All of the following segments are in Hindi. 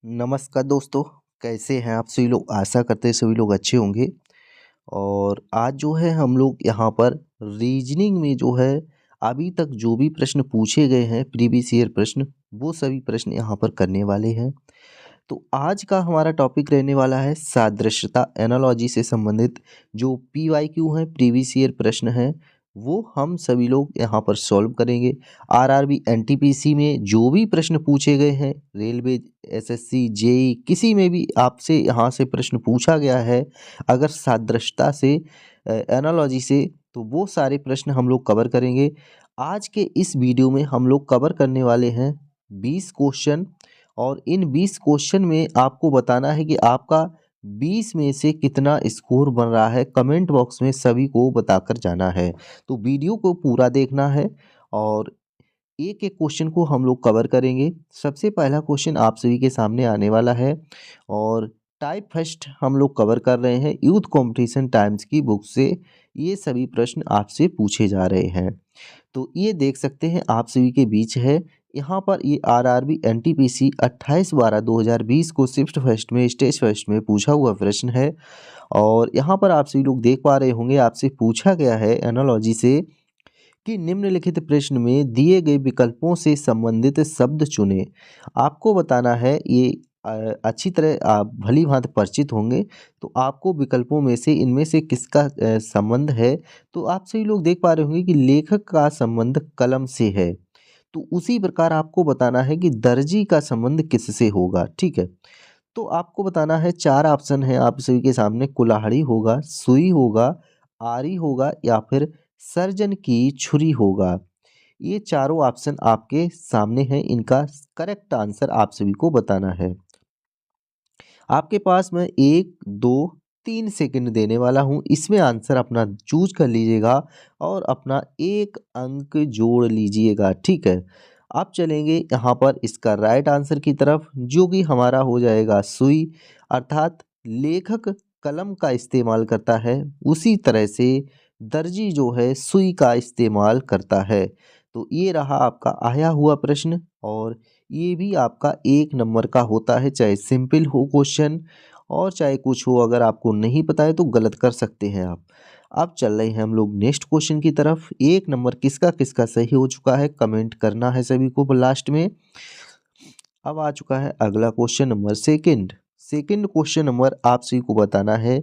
नमस्कार दोस्तों, कैसे हैं आप सभी लोग? आशा करते हैं सभी लोग अच्छे होंगे। और आज जो है हम लोग यहाँ पर रीजनिंग में जो है अभी तक जो भी प्रश्न पूछे गए हैं प्रीवियस ईयर प्रश्न, वो सभी प्रश्न यहाँ पर करने वाले हैं। तो आज का हमारा टॉपिक रहने वाला है सादृश्यता एनालॉजी से संबंधित जो पीवाईक्यू हैं, प्रीवियस ईयर प्रश्न हैं, वो हम सभी लोग यहाँ पर सॉल्व करेंगे। आरआरबी एनटीपीसी में जो भी प्रश्न पूछे गए हैं, रेलवे, एसएससी, जेई, किसी में भी आपसे यहाँ से प्रश्न पूछा गया है अगर सादृश्यता से, एनालॉजी से, तो वो सारे प्रश्न हम लोग कवर करेंगे। आज के इस वीडियो में हम लोग कवर करने वाले हैं 20 क्वेश्चन, और इन 20 क्वेश्चन में आपको बताना है कि आपका 20 में से कितना स्कोर बन रहा है। कमेंट बॉक्स में सभी को बताकर जाना है। तो वीडियो को पूरा देखना है और एक एक क्वेश्चन को हम लोग कवर करेंगे। सबसे पहला क्वेश्चन आप सभी के सामने आने वाला है और टाइप फर्स्ट हम लोग कवर कर रहे हैं यूथ कंपटीशन टाइम्स की बुक से। ये सभी प्रश्न आपसे पूछे जा रहे हैं। तो ये देख सकते हैं आप सभी के बीच है। यहाँ पर ये आरआरबी एनटीपीसी 28/12/2020 को शिफ्ट फर्स्ट में, स्टेज फर्स्ट में पूछा हुआ प्रश्न है। और यहाँ पर आप सभी लोग देख पा रहे होंगे, आपसे पूछा गया है एनालॉजी से कि निम्नलिखित प्रश्न में दिए गए विकल्पों से संबंधित शब्द चुनें। आपको बताना है ये, अच्छी तरह आप भली भांति परिचित होंगे। तो आपको विकल्पों में से इनमें से किसका संबंध है। तो आप सभी लोग देख पा रहे होंगे कि लेखक का संबंध कलम से है। तो उसी प्रकार आपको बताना है कि दर्जी का संबंध किससे होगा। ठीक है, तो आपको बताना है, 4 ऑप्शन है आप सभी के सामने। कुल्हाड़ी होगा, सुई होगा, आरी होगा या फिर सर्जन की छुरी होगा। ये चारों ऑप्शन आपके सामने हैं। इनका करेक्ट आंसर आप सभी को बताना है। आपके पास मैं 1, 2, 3 सेकंड देने वाला हूँ। इसमें आंसर अपना चूज कर लीजिएगा और अपना 1 अंक जोड़ लीजिएगा। ठीक है, अब चलेंगे यहाँ पर इसका राइट आंसर की तरफ, जो कि हमारा हो जाएगा सुई। अर्थात लेखक कलम का इस्तेमाल करता है, उसी तरह से दर्जी जो है सुई का इस्तेमाल करता है। तो ये रहा आपका आया हुआ प्रश्न और ये भी आपका 1 नंबर का होता है, चाहे सिंपल हो क्वेश्चन और चाहे कुछ हो। अगर आपको नहीं पता है तो गलत कर सकते हैं आप। अब चल रहे हैं हम लोग नेक्स्ट क्वेश्चन की तरफ। 1 नंबर किसका किसका सही हो चुका है, कमेंट करना है सभी को लास्ट में। अब आ चुका है अगला question number second. Second question number आप सभी को बताना है।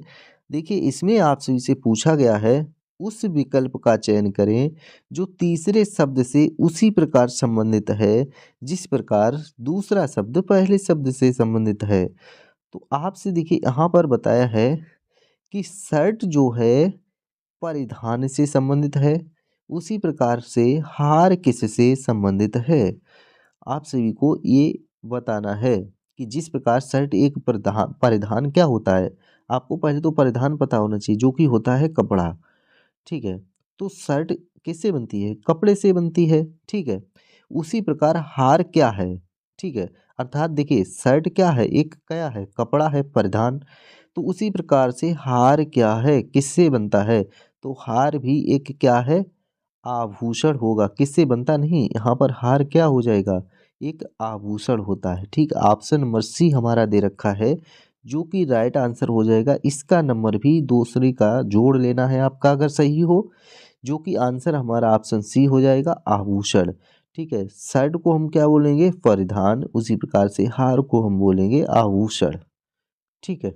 देखिए, इसमें आप सभी से पूछा गया है, उस विकल्प का चयन करें जो तीसरे शब्द से उसी प्रकार संबंधित है जिस प्रकार दूसरा शब्द पहले शब्द से संबंधित है। तो आपसे देखिए यहाँ पर बताया है कि शर्ट जो है परिधान से संबंधित है, उसी प्रकार से हार किससे संबंधित है। आप सभी को ये बताना है कि जिस प्रकार शर्ट एक परिधान परिधान क्या होता है। आपको पहले तो परिधान पता होना चाहिए, जो कि होता है कपड़ा। ठीक है, तो शर्ट किससे बनती है, कपड़े से बनती है। ठीक है, उसी प्रकार हार क्या है। ठीक है, अर्थात देखिए शर्ट क्या है, एक क्या है, कपड़ा है, परिधान। तो उसी प्रकार से हार क्या है, किससे बनता है। तो हार भी एक क्या है, आभूषण होगा। किससे बनता नहीं, यहाँ पर हार क्या हो जाएगा, एक आभूषण होता है। ठीक, ऑप्शन नंबर सी हमारा दे रखा है, जो कि राइट आंसर हो जाएगा। इसका नंबर भी दूसरे का जोड़ लेना है आपका अगर सही हो, जो कि आंसर हमारा ऑप्शन सी हो जाएगा, आभूषण। ठीक है, शर्ट को हम क्या बोलेंगे, परिधान। उसी प्रकार से हार को हम बोलेंगे आभूषण। ठीक है,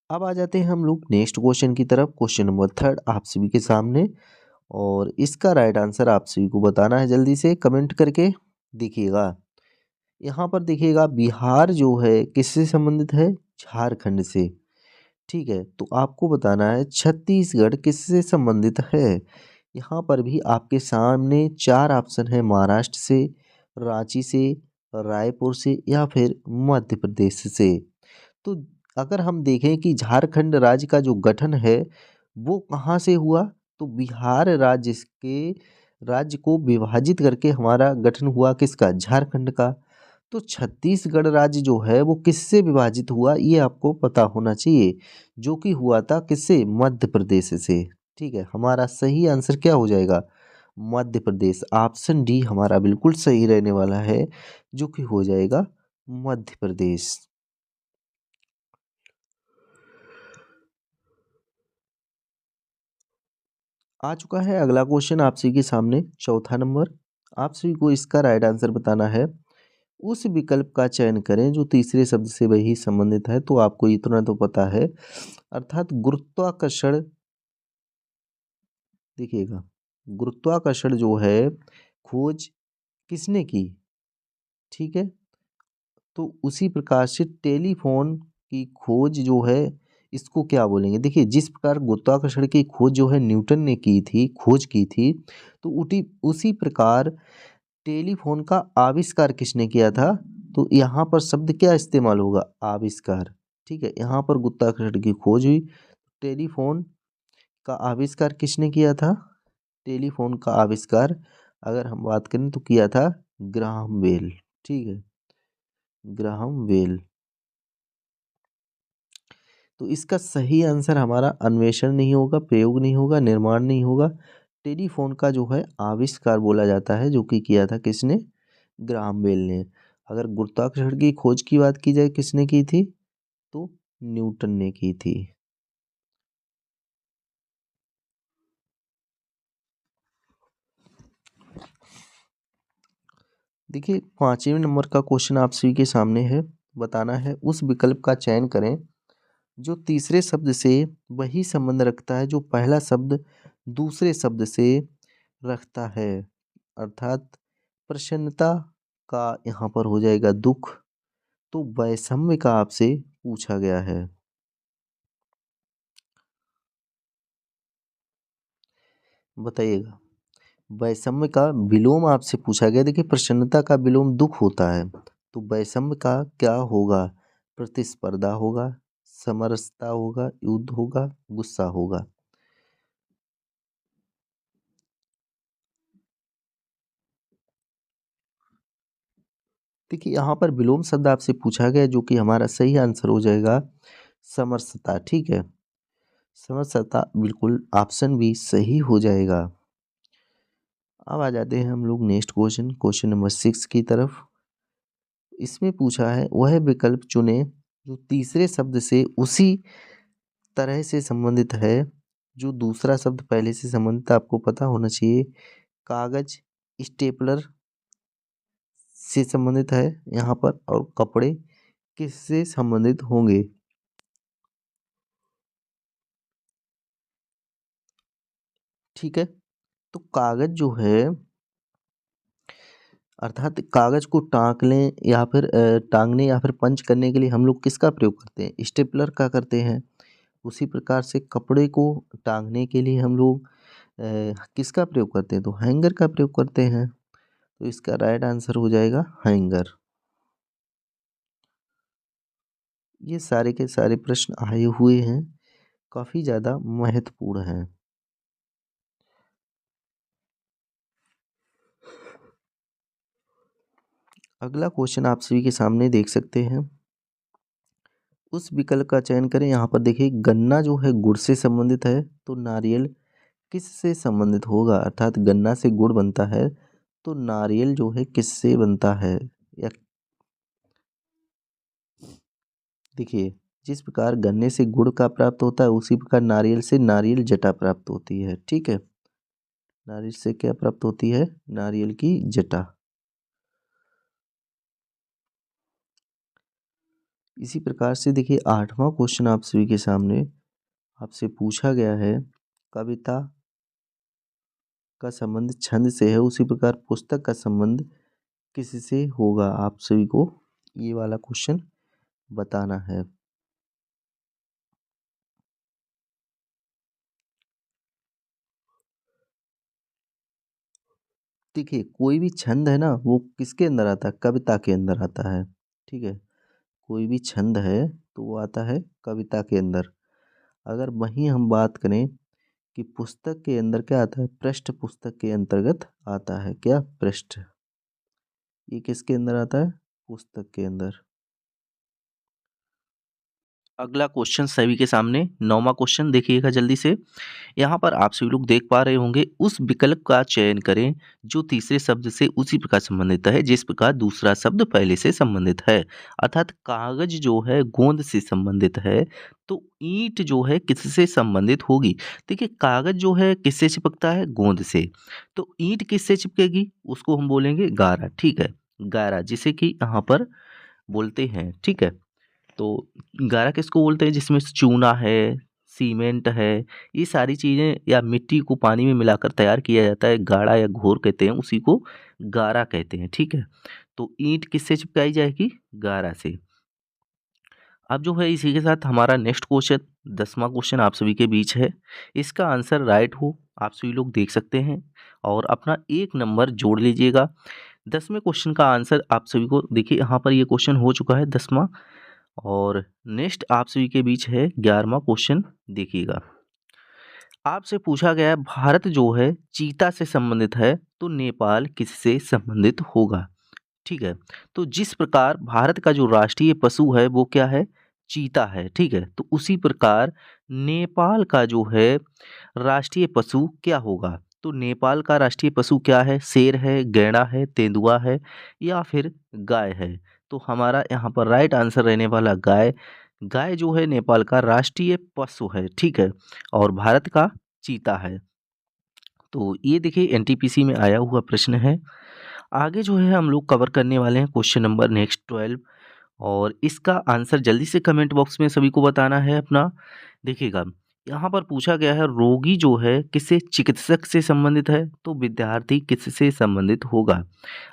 अब आ जाते हैं हम लोग नेक्स्ट क्वेश्चन की तरफ। क्वेश्चन नंबर थर्ड आप सभी के सामने, और इसका राइट आंसर आप सभी को बताना है जल्दी से कमेंट करके। देखिएगा, यहाँ पर देखिएगा बिहार जो है किससे संबंधित है, झारखंड से। ठीक है, तो आपको बताना है छत्तीसगढ़ किससे संबंधित है। यहाँ पर भी आपके सामने 4 ऑप्शन है, महाराष्ट्र से, रांची से, रायपुर से या फिर मध्य प्रदेश से। तो अगर हम देखें कि झारखंड राज्य का जो गठन है वो कहाँ से हुआ, तो बिहार राज्य के राज्य को विभाजित करके हमारा गठन हुआ किसका, झारखंड का। तो छत्तीसगढ़ राज्य जो है वो किससे विभाजित हुआ, ये आपको पता होना चाहिए, जो कि हुआ था किससे, मध्य प्रदेश से। ठीक है, हमारा सही आंसर क्या हो जाएगा, मध्य प्रदेश। ऑप्शन डी हमारा बिल्कुल सही रहने वाला है, जो कि हो जाएगा मध्य प्रदेश। आ चुका है अगला क्वेश्चन आप सभी के सामने, चौथा नंबर। आप सभी को इसका राइट आंसर बताना है। उस विकल्प का चयन करें जो तीसरे शब्द से वही संबंधित है। तो आपको इतना तो पता है, अर्थात गुरुत्वाकर्षण। देखिएगा, गुरुत्वाकर्षण जो है खोज किसने की, ठीक है। तो उसी प्रकार से टेलीफोन की खोज जो है, इसको क्या बोलेंगे। देखिए, जिस प्रकार गुरुत्वाकर्षण की खोज जो है न्यूटन ने की थी, खोज की थी, तो उसी प्रकार टेलीफोन का आविष्कार किसने किया था। तो यहाँ पर शब्द क्या इस्तेमाल होगा, आविष्कार। ठीक है, यहाँ पर गुरुत्वाकर्षण की खोज हुई, टेलीफोन का आविष्कार किसने किया था। टेलीफोन का आविष्कार अगर हम बात करें तो किया था ग्राहम बेल। ठीक है, ग्राहम बेल। तो इसका सही आंसर हमारा अन्वेषण नहीं होगा, प्रयोग नहीं होगा, निर्माण नहीं होगा। टेलीफोन का जो है आविष्कार बोला जाता है, जो कि किया था किसने, ग्राहम बेल ने। अगर गुरुत्वाकर्षण की खोज की बात की जाए किसने की थी, तो न्यूटन ने की थी। देखिए, पांचवें नंबर का क्वेश्चन आप सभी के सामने है। बताना है उस विकल्प का चयन करें जो तीसरे शब्द से वही संबंध रखता है जो पहला शब्द दूसरे शब्द से रखता है। अर्थात प्रसन्नता का यहाँ पर हो जाएगा दुख। तो वैषम्य का आपसे पूछा गया है। बताइएगा, वैषम्य का विलोम आपसे पूछा गया। देखिए, प्रसन्नता का विलोम दुख होता है, तो वैषम्य का क्या होगा। प्रतिस्पर्धा होगा, समरसता होगा, युद्ध होगा, गुस्सा होगा। देखिए, यहाँ पर विलोम शब्द आपसे पूछा गया, जो कि हमारा सही आंसर हो जाएगा समरसता। ठीक है, समरसता बिल्कुल ऑप्शन भी सही हो जाएगा। अब आ जाते हैं हम लोग नेक्स्ट क्वेश्चन, क्वेश्चन नंबर 6 की तरफ। इसमें पूछा है वह विकल्प चुने जो तीसरे शब्द से उसी तरह से संबंधित है जो दूसरा शब्द पहले से संबंधित। आपको पता होना चाहिए, कागज स्टेपलर से संबंधित है यहाँ पर, और कपड़े किससे संबंधित होंगे। ठीक है, तो कागज जो है, अर्थात कागज को टांगने या फिर पंच करने के लिए हम लोग किसका प्रयोग करते हैं, स्टेपलर का करते हैं। उसी प्रकार से कपड़े को टांगने के लिए हम लोग किसका प्रयोग करते हैं, तो हैंगर का प्रयोग करते हैं। तो इसका राइट आंसर हो जाएगा हैंगर। ये सारे के सारे प्रश्न आए हुए हैं, काफ़ी ज़्यादा महत्वपूर्ण हैं। अगला क्वेश्चन आप सभी के सामने देख सकते हैं। उस विकल्प का चयन करें। यहाँ पर देखिए, गन्ना जो है गुड़ से संबंधित है, तो नारियल किससे संबंधित होगा। अर्थात गन्ना से गुड़ बनता है, तो नारियल जो है किससे बनता है। या देखिए, जिस प्रकार गन्ने से गुड़ का प्राप्त होता है, उसी प्रकार नारियल से नारियल जटा प्राप्त होती है। ठीक है, नारियल से क्या प्राप्त होती है, नारियल की जटा। इसी प्रकार से देखिए, आठवां क्वेश्चन आप सभी के सामने आपसे पूछा गया है, कविता का संबंध छंद से है, उसी प्रकार पुस्तक का संबंध किससे होगा। आप सभी को ये वाला क्वेश्चन बताना है। देखिए, कोई भी छंद है ना, वो किसके अंदर आता है, कविता के अंदर आता है। ठीक है, कोई भी छंद है तो वो आता है कविता के अंदर। अगर वहीं हम बात करें कि पुस्तक के अंदर क्या आता है, पृष्ठ पुस्तक के अंतर्गत आता है। क्या, पृष्ठ। ये किसके अंदर आता है, पुस्तक के अंदर। अगला क्वेश्चन सभी के सामने 9वां क्वेश्चन देखिएगा जल्दी से। यहाँ पर आप सभी लोग देख पा रहे होंगे, उस विकल्प का चयन करें जो तीसरे शब्द से उसी प्रकार संबंधित है जिस प्रकार दूसरा शब्द पहले से संबंधित है। अर्थात कागज जो है गोंद से संबंधित है, तो ईंट जो है किससे संबंधित होगी। देखिए कागज जो है किससे चिपकता है, गोंद से। तो ईंट किससे चिपकेगी, उसको हम बोलेंगे गारा। ठीक है, गारा जिसे कि यहाँ पर बोलते हैं। ठीक है, तो गारा किसको बोलते हैं, जिसमें चूना है, सीमेंट है, ये सारी चीज़ें या मिट्टी को पानी में मिलाकर तैयार किया जाता है, गाढ़ा या घोर कहते हैं, उसी को गारा कहते हैं। ठीक है, तो ईंट किससे चिपकाई जाएगी, गारा से। अब जो है इसी के साथ हमारा नेक्स्ट क्वेश्चन 10वां क्वेश्चन आप सभी के बीच है। इसका आंसर राइट हो आप सभी लोग देख सकते हैं और अपना 1 नंबर जोड़ लीजिएगा। 10वें क्वेश्चन का आंसर आप सभी को देखिए, यहाँ पर ये क्वेश्चन हो चुका है 10वां। और नेक्स्ट आप सभी के बीच है 11वां क्वेश्चन देखिएगा। आपसे पूछा गया है भारत जो है चीता से संबंधित है, तो नेपाल किससे संबंधित होगा। ठीक है, तो जिस प्रकार भारत का जो राष्ट्रीय पशु है वो क्या है, चीता है। ठीक है, तो उसी प्रकार नेपाल का जो है राष्ट्रीय पशु क्या होगा। तो नेपाल का राष्ट्रीय पशु क्या है, शेर है, गैंडा है, तेंदुआ है या फिर गाय है। तो हमारा यहाँ पर राइट आंसर रहने वाला गाय। गाय जो है नेपाल का राष्ट्रीय पशु है। ठीक है, और भारत का चीता है। तो ये देखिए एनटीपीसी में आया हुआ प्रश्न है। आगे जो है हम लोग कवर करने वाले हैं क्वेश्चन नंबर नेक्स्ट 12, और इसका आंसर जल्दी से कमेंट बॉक्स में सभी को बताना है अपना। देखिएगा यहाँ पर पूछा गया है रोगी जो है किससे, चिकित्सक से संबंधित है, तो विद्यार्थी किससे संबंधित होगा।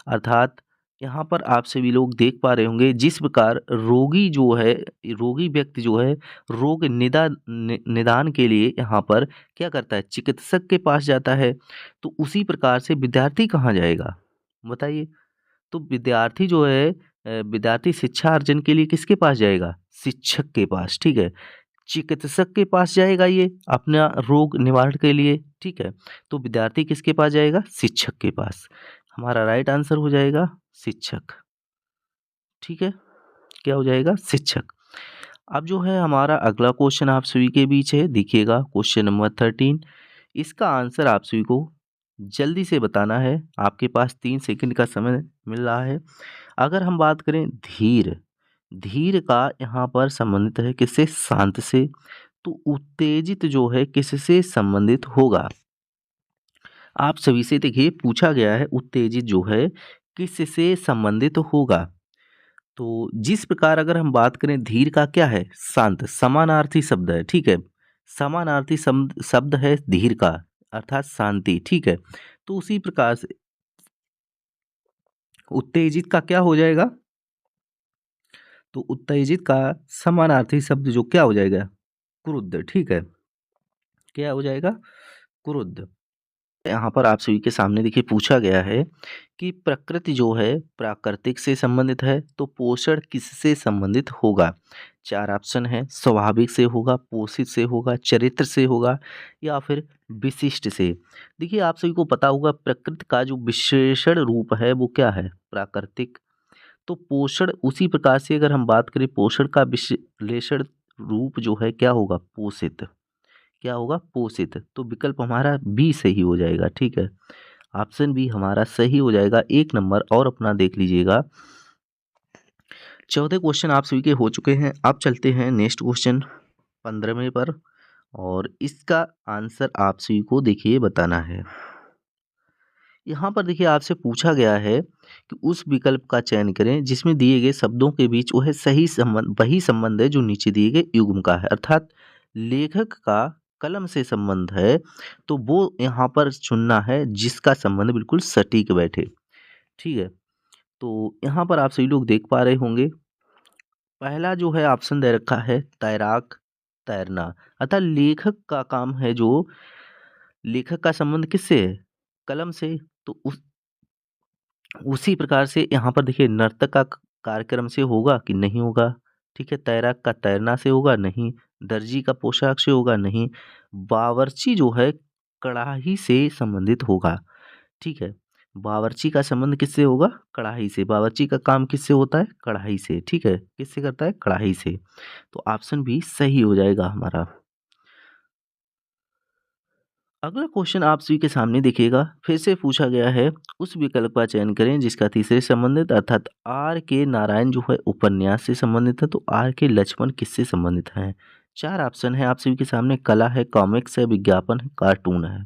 अर्थात यहाँ पर आप सभी लोग देख पा रहे होंगे जिस प्रकार रोगी जो है, रोगी व्यक्ति जो है रोग निदान के लिए यहाँ पर क्या करता है, चिकित्सक के पास जाता है। तो उसी प्रकार से विद्यार्थी कहाँ जाएगा बताइए। तो विद्यार्थी जो है विद्यार्थी शिक्षा अर्जन के लिए किसके पास जाएगा, शिक्षक के पास। ठीक है, चिकित्सक के पास जाएगा ये अपना रोग निवारण के लिए। ठीक है, तो विद्यार्थी किसके पास जाएगा, शिक्षक के पास। हमारा राइट आंसर हो जाएगा शिक्षक। ठीक है, क्या हो जाएगा, शिक्षक। अब जो है हमारा अगला क्वेश्चन आप सभी के बीच है, देखिएगा क्वेश्चन नंबर 13। इसका आंसर आप सभी को जल्दी से बताना है, आपके पास 3 सेकंड का समय मिल रहा है। अगर हम बात करें धीर, धीर का यहाँ पर संबंधित है किससे, शांत से। तो उत्तेजित जो है किससे संबंधित होगा। आप सभी से देखिए पूछा गया है उत्तेजित जो है किससे संबंधित होगा। तो जिस प्रकार अगर हम बात करें धीर का क्या है, शांत, समानार्थी शब्द है। ठीक है, समानार्थी शब्द शब्द है धीर का, अर्थात शांति। ठीक है, तो उसी प्रकार से उत्तेजित का क्या हो जाएगा, तो उत्तेजित का समानार्थी शब्द जो क्या हो जाएगा, क्रुद्ध। ठीक है, क्या हो जाएगा, क्रुद्ध। यहाँ पर आप सभी के सामने देखिए पूछा गया है कि प्रकृति जो है प्राकृतिक से संबंधित है, तो पोषण किससे संबंधित होगा। 4 ऑप्शन है, स्वाभाविक से होगा, पोषित से होगा, चरित्र से होगा या फिर विशिष्ट से। देखिए आप सभी को पता होगा प्रकृति का जो विशेषण रूप है वो क्या है, प्राकृतिक। तो पोषण उसी प्रकार से अगर हम बात करें पोषण का विश्लेषण रूप जो है क्या होगा, पोषित। क्या होगा, पोषित। तो विकल्प हमारा बी सही हो जाएगा। ठीक है, ऑप्शन बी हमारा सही हो जाएगा। 1 नंबर और अपना देख लीजिएगा। 14 क्वेश्चन आप सभी के हो चुके हैं। अब चलते हैं नेक्स्ट क्वेश्चन 15वें पर, और इसका आंसर आप सभी को देखिए बताना है। यहाँ पर देखिए आपसे पूछा गया है कि उस विकल्प का चयन करें जिसमें दिए गए शब्दों के बीच वह सही संबंध, वही संबंध है जो नीचे दिए गए युग्म का है। अर्थात लेखक का कलम से संबंध है, तो वो यहाँ पर चुनना है जिसका संबंध बिल्कुल सटीक बैठे। ठीक है, तो यहाँ पर आप सभी लोग देख पा रहे होंगे पहला जो है ऑप्शन दे रखा है तैराक, तैरना। अतः लेखक का काम है जो, लेखक का संबंध किससे है, कलम से। तो उसी प्रकार से यहाँ पर देखिए नर्तक का कार्यक्रम से होगा कि नहीं होगा। ठीक है, तैराक का तैरना से होगा नहीं, दर्जी का पोशाक से होगा नहीं, बावर्ची जो है कढ़ाई से संबंधित होगा। ठीक है, बावर्ची का संबंध किससे होगा? कढ़ाई से। बावर्ची का काम किससे होता है? कढ़ाई से। ठीक है, किससे करता है? कढ़ाई से। तो ऑप्शन बी सही हो जाएगा हमारा। अगला क्वेश्चन आप सभी के सामने देखिएगा, फिर से पूछा गया है, उस विकल्प का चयन करें जिसका तीसरे संबंधित अर्थात आर के नारायण जो है उपन्यास से संबंधित है, तो आर के लक्ष्मण किससे संबंधित हैं? 4 ऑप्शन है आप सभी के सामने, कला है, कॉमिक्स है, विज्ञापन है, कार्टून है।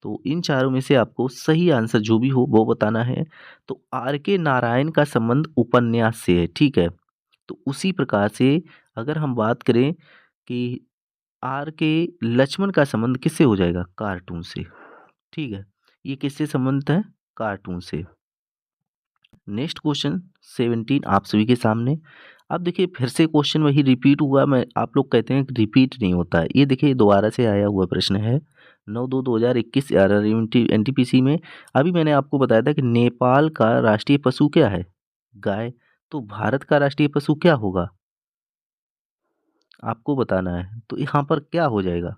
तो इन चारों में से आपको सही आंसर जो भी हो वो बताना है। तो आर के नारायण का संबंध उपन्यास से है, ठीक है। तो उसी प्रकार से अगर हम बात करें कि आर के लक्ष्मण का संबंध किससे हो जाएगा? कार्टून से, ठीक है। ये किससे संबंधित है? कार्टून से। नेक्स्ट क्वेश्चन 17 आप सभी के सामने। अब देखिए फिर से क्वेश्चन वही रिपीट हुआ, मैं आप लोग कहते हैं कि रिपीट नहीं होता है। ये देखिए दोबारा से आया हुआ प्रश्न है 9/2/2021 एनटीपीसी में। अभी मैंने आपको बताया था कि नेपाल का राष्ट्रीय पशु क्या है? गाय। तो भारत का राष्ट्रीय पशु क्या होगा? आपको बताना है। तो यहाँ पर क्या हो जाएगा?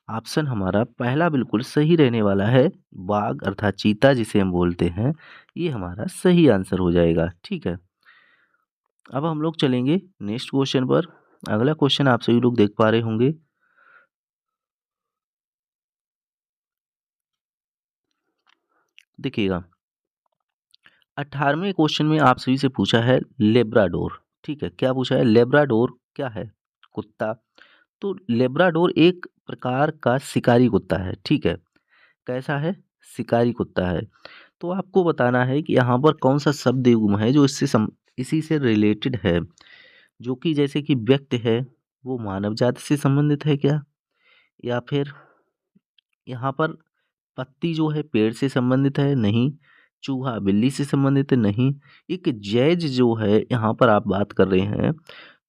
ऑप्शन हमारा पहला बिल्कुल सही रहने वाला है, बाघ अर्थात चीता जिसे हम बोलते हैं, ये हमारा सही आंसर हो जाएगा, ठीक है। अब हम लोग चलेंगे नेक्स्ट क्वेश्चन पर। अगला क्वेश्चन आप सभी लोग देख पा रहे होंगे। देखिएगा 18वें क्वेश्चन में आप सभी से पूछा है लेब्राडोर, ठीक है। क्या पूछा है? लेब्राडोर क्या है? कुत्ता। तो लेब्राडोर एक प्रकार का शिकारी कुत्ता है, ठीक है। कैसा है? शिकारी कुत्ता है। तो आपको बताना है कि यहाँ पर कौन सा शब्द युग्म है जो इसी से रिलेटेड है, जो कि जैसे कि व्यक्ति है वो मानव जाति से संबंधित है क्या, या फिर यहाँ पर पत्ती जो है पेड़ से संबंधित है? नहीं। चूहा बिल्ली से संबंधित है? नहीं। एक जैज जो है यहाँ पर आप बात कर रहे हैं,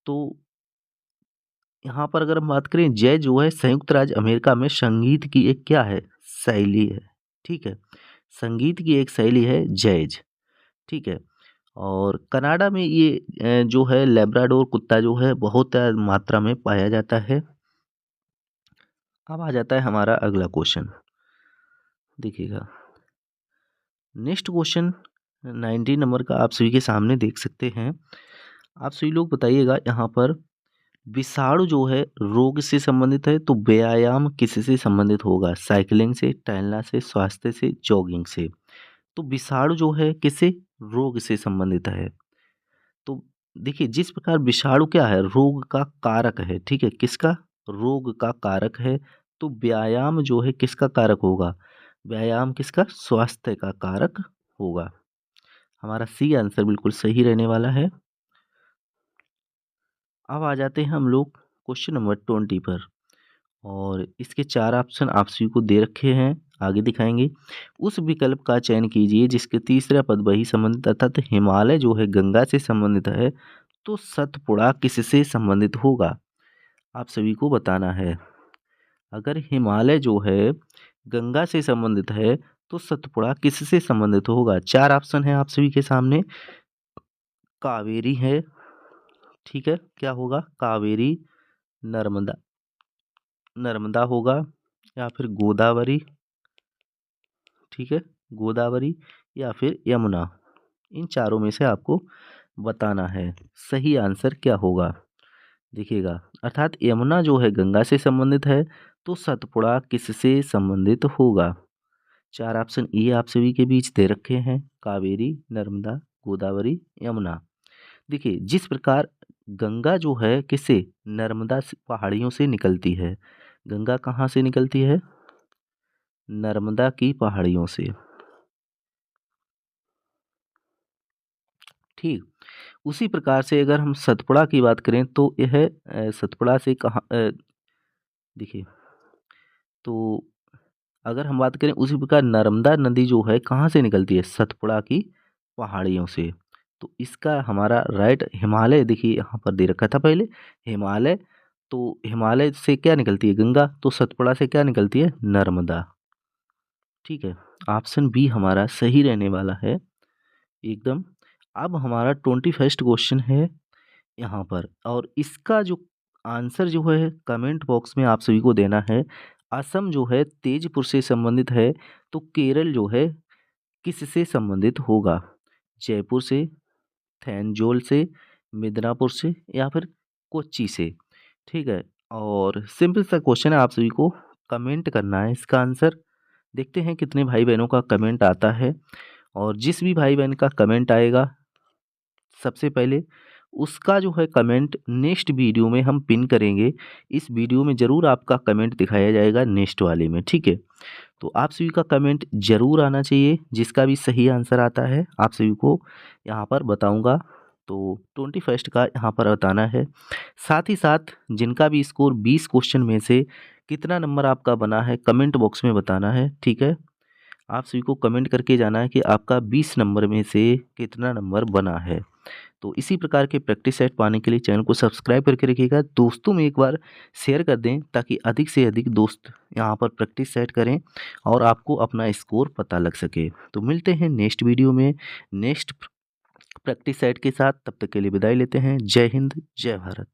तो यहाँ पर अगर हम बात करें, जैज जो है संयुक्त राज्य अमेरिका में संगीत की एक क्या है? शैली है, ठीक है। संगीत की एक शैली है जैज, ठीक है। और कनाडा में ये जो है लेब्राडोर कुत्ता जो है बहुत मात्रा में पाया जाता है। अब आ जाता है हमारा अगला क्वेश्चन, देखिएगा नेक्स्ट क्वेश्चन 19 नंबर का आप सभी के सामने देख सकते हैं। आप सभी लोग बताइएगा यहाँ पर, विषाणु जो है रोग से संबंधित है, तो व्यायाम किससे संबंधित होगा? साइकिलिंग से, टहलना से, स्वास्थ्य से, जॉगिंग से। तो विषाणु जो है किससे? रोग से संबंधित है। तो देखिए जिस प्रकार विषाणु क्या है? रोग का कारक है, ठीक है। किसका? रोग का कारक है। तो व्यायाम जो है किसका कारक होगा? व्यायाम किसका? स्वास्थ्य का कारक होगा। हमारा सी आंसर बिल्कुल सही रहने वाला है। अब आ जाते हैं हम लोग क्वेश्चन नंबर 20 पर, और इसके 4 ऑप्शन आप सभी को दे रखे हैं, आगे दिखाएंगे। उस विकल्प का चयन कीजिए जिसके तीसरा पद वही संबंधित अर्थात हिमालय जो है गंगा से संबंधित है, तो सतपुड़ा किससे संबंधित होगा? आप सभी को बताना है। अगर हिमालय जो है गंगा से संबंधित है, तो सतपुड़ा किससे संबंधित होगा? 4 ऑप्शन है आप सभी के सामने। कावेरी है, ठीक है। क्या होगा? कावेरी, नर्मदा, नर्मदा होगा, या फिर गोदावरी, ठीक है। गोदावरी या फिर यमुना। इन चारों में से आपको बताना है सही आंसर क्या होगा। देखिएगा अर्थात यमुना जो है गंगा से संबंधित है, तो सतपुड़ा किससे संबंधित होगा? 4 ऑप्शन ये आप सभी के बीच दे रखे हैं, कावेरी, नर्मदा, गोदावरी, यमुना। देखिए जिस प्रकार गंगा जो है किससे? नर्मदा पहाड़ियों से निकलती है। गंगा कहाँ से निकलती है? नर्मदा की पहाड़ियों से, ठीक। उसी प्रकार से अगर हम सतपुड़ा की बात करें तो यह सतपुड़ा से कहाँ देखिए, तो अगर हम बात करें उसी प्रकार नर्मदा नदी जो है कहाँ से निकलती है? सतपुड़ा की पहाड़ियों से। तो इसका हमारा राइट हिमालय, देखिए यहाँ पर दे रखा था पहले हिमालय, तो हिमालय से क्या निकलती है? गंगा। तो सतपुड़ा से क्या निकलती है? नर्मदा, ठीक है। ऑप्शन बी हमारा सही रहने वाला है एकदम। अब हमारा 21st क्वेश्चन है यहाँ पर, और इसका जो आंसर जो है कमेंट बॉक्स में आप सभी को देना है। असम जो है तेजपुर से संबंधित है, तो केरल जो है किससे संबंधित होगा? जयपुर से, थेंजोल से, मिदनापुर से या फिर कोच्चि से? ठीक है, और सिंपल सा क्वेश्चन है, आप सभी को कमेंट करना है इसका आंसर। देखते हैं कितने भाई बहनों का कमेंट आता है, और जिस भी भाई बहन का कमेंट आएगा सबसे पहले उसका जो है कमेंट नेक्स्ट वीडियो में हम पिन करेंगे। इस वीडियो में ज़रूर आपका कमेंट दिखाया जाएगा नेक्स्ट वाले में, ठीक है। तो आप सभी का कमेंट ज़रूर आना चाहिए, जिसका भी सही आंसर आता है आप सभी को यहाँ पर बताऊँगा। तो 21st का यहाँ पर बताना है। साथ ही साथ जिनका भी स्कोर 20 क्वेश्चन में से कितना नंबर आपका बना है कमेंट बॉक्स में बताना है, ठीक है। आप सभी को कमेंट करके जाना है कि आपका 20 नंबर में से कितना नंबर बना है। तो इसी प्रकार के प्रैक्टिस सेट पाने के लिए चैनल को सब्सक्राइब करके रखिएगा, दोस्तों में एक बार शेयर कर दें ताकि अधिक से अधिक दोस्त यहाँ पर प्रैक्टिस सेट करें और आपको अपना स्कोर पता लग सके। तो मिलते हैं नेक्स्ट वीडियो में नेक्स्ट प्रैक्टिस सेट के साथ, तब तक के लिए विदाई लेते हैं। जय हिंद, जय भारत।